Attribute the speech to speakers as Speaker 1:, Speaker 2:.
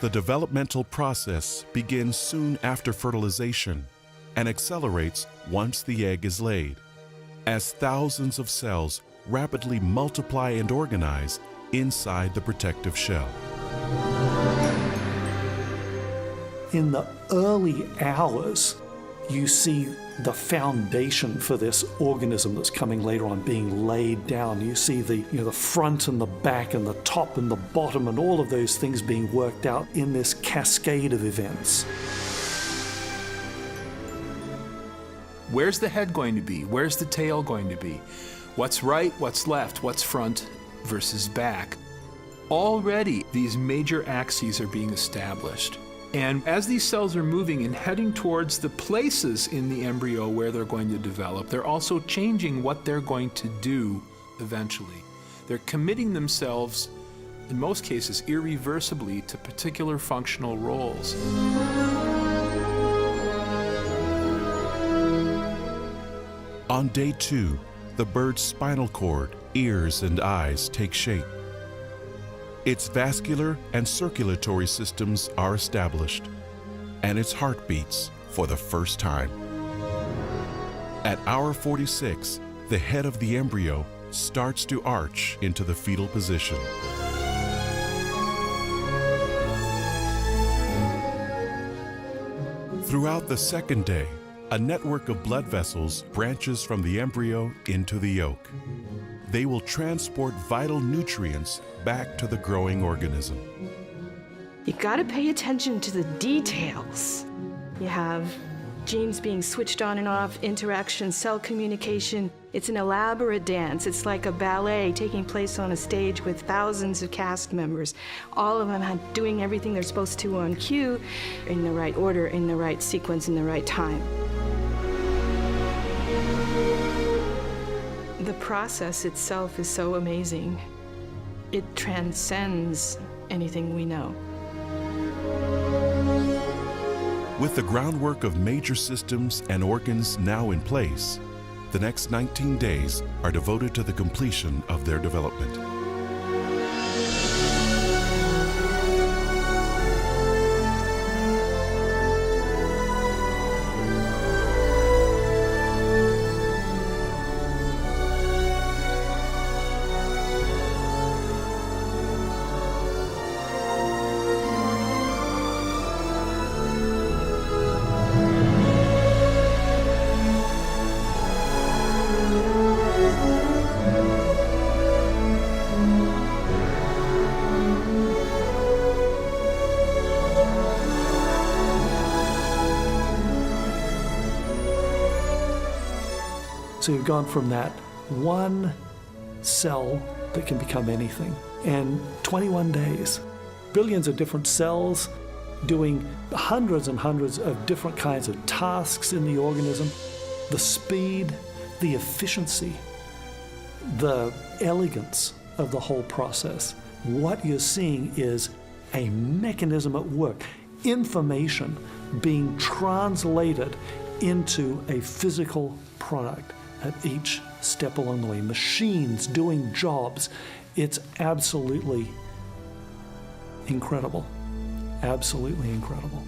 Speaker 1: The developmental process begins soon after fertilization and accelerates once the egg is laid, as thousands of cells rapidly multiply and organize inside the protective shell.
Speaker 2: In the early hours, you see the foundation for this organism that's coming later on being laid down. You see the front and the back and the top and the bottom and all of those things being worked out in this cascade of events.
Speaker 3: Where's the head going to be? Where's the tail going to be? What's right, what's left, what's front versus back? Already, these major axes are being established. And as these cells are moving and heading towards the places in the embryo where they're going to develop, they're also changing what they're going to do eventually. They're committing themselves, in most cases, irreversibly to particular functional roles.
Speaker 1: On day 2, the bird's spinal cord, ears, and eyes take shape. Its vascular and circulatory systems are established, and its heart beats for the first time. At hour 46, the head of the embryo starts to arch into the fetal position. Throughout the second day, a network of blood vessels branches from the embryo into the yolk. They will transport vital nutrients back to the growing organism.
Speaker 4: You gotta pay attention to the details. You have genes being switched on and off, interaction, cell communication. It's an elaborate dance. It's like a ballet taking place on a stage with thousands of cast members, all of them doing everything they're supposed to on cue, in the right order, in the right sequence, in the right time. The process itself is so amazing. It transcends anything we know.
Speaker 1: With the groundwork of major systems and organs now in place, the next 19 days are devoted to the completion of their development.
Speaker 2: So you've gone from that one cell that can become anything, and 21 days, billions of different cells doing hundreds and hundreds of different kinds of tasks in the organism, the speed, the efficiency, the elegance of the whole process. What you're seeing is a mechanism at work, information being translated into a physical product at each step along the way. Machines doing jobs. It's absolutely incredible. Absolutely incredible.